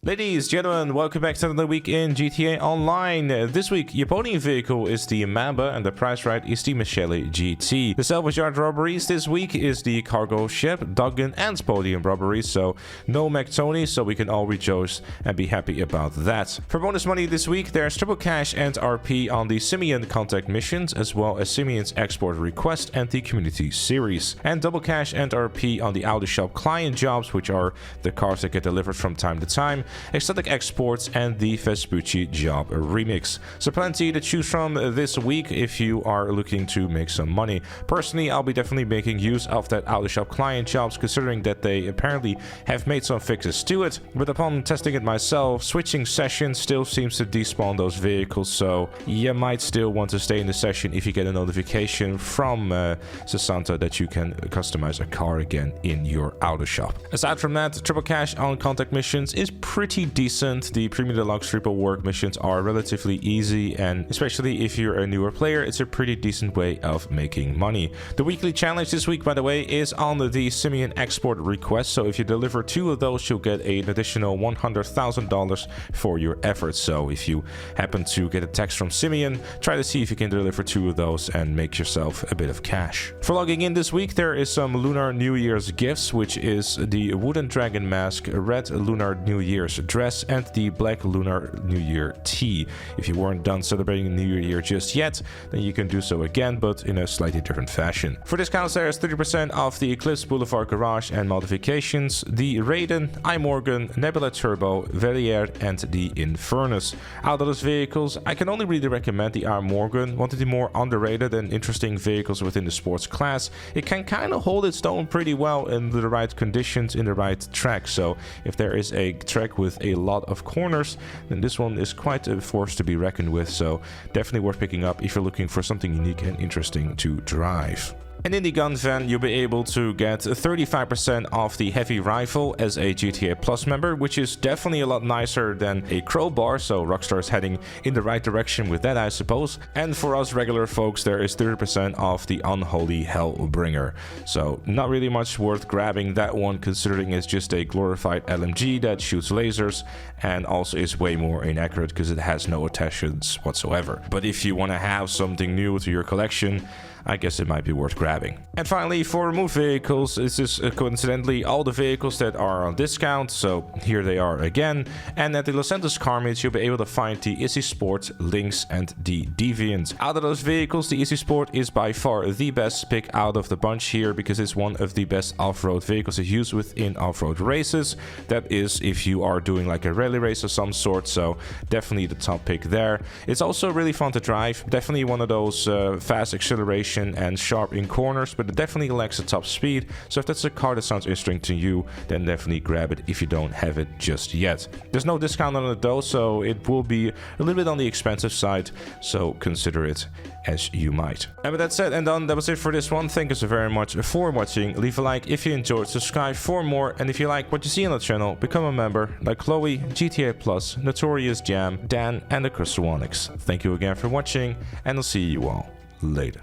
Ladies, gentlemen, welcome back to another week in GTA Online. This week, your podium vehicle is the Mamba and the prize ride is the Michele GT. The salvage yard robberies this week is the cargo ship, doggun and podium robberies, so no McTony, so we can all rejoice and be happy about that. For bonus money this week, there's triple cash and RP on the Simeon contact missions, as well as Simeon's export request and the community series. And double cash and RP on the Auto Shop client jobs, which are the cars that get delivered from time to time, exotic exports and the Vespucci job remix. So plenty to choose from this week if you are looking to make some money. Personally, I'll be definitely making use of that Auto Shop client jobs, considering that they apparently have made some fixes to it, but upon testing it myself, switching sessions still seems to despawn those vehicles, so you might still want to stay in the session if you get a notification from Sasanta that you can customize a car again in your Auto Shop. Aside from that, triple cash on contact missions is pretty decent. The Premium Deluxe triple work missions are relatively easy, and especially if you're a newer player, it's a pretty decent way of making money. The weekly challenge this week, by the way, is on the Simeon export request, so if you deliver 2 of those, you'll get an additional $100,000 for your efforts. So if you happen to get a text from Simeon, try to see if you can deliver 2 of those and make yourself a bit of cash. For logging in this week, there is some Lunar New Year's gifts, which is the wooden dragon mask, red Lunar New Year's dress, and the black Lunar New Year tee. If you weren't done celebrating New Year just yet, then you can do so again, but in a slightly different fashion. For discounts, there is 30% off the Eclipse Boulevard Garage and modifications, the Raiden, iMorgan, Nebula Turbo, Verrier, and the Infernus. Out of those vehicles, I can only really recommend the iMorgan, one of the more underrated and interesting vehicles within the sports class. It can kind of hold its own pretty well in the right conditions, in the right track, so if there is a track with a lot of corners, then this one is quite a force to be reckoned with, so definitely worth picking up if you're looking for something unique and interesting to drive. And in the gun van, you'll be able to get 35% off the heavy rifle as a GTA Plus member, which is definitely a lot nicer than a crowbar, so Rockstar is heading in the right direction with that, I suppose. And for us regular folks, there is 30% off the Unholy Hellbringer. So not really much worth grabbing that one, considering it's just a glorified LMG that shoots lasers and also is way more inaccurate because it has no attachments whatsoever. But if you want to have something new to your collection, I guess it might be worth grabbing. And finally, for removed vehicles, this is coincidentally all the vehicles that are on discount, so here they are again. And at the Los Santos Carmage, you'll be able to find the Easy Sport, Lynx, and the Deviant. Out of those vehicles, the Easy Sport is by far the best pick out of the bunch here, because it's one of the best off-road vehicles to use within off-road races. That is, if you are doing like a rally race of some sort, so definitely the top pick there. It's also really fun to drive, definitely one of those fast acceleration and sharp in corners, but it definitely lacks the top speed, so if that's a car that sounds interesting to you, then definitely grab it if you don't have it just yet. There's no discount on it though, so it will be a little bit on the expensive side, so consider it as you might. And with that said and done, that was it for this one. Thank you so very much for watching. Leave a like if you enjoyed, subscribe for more, and if you like what you see on the channel, become a member like Chloe, GTA Plus, Notorious Jam, Dan, and the Crystal Onyx. Thank you again for watching, and I'll see you all later.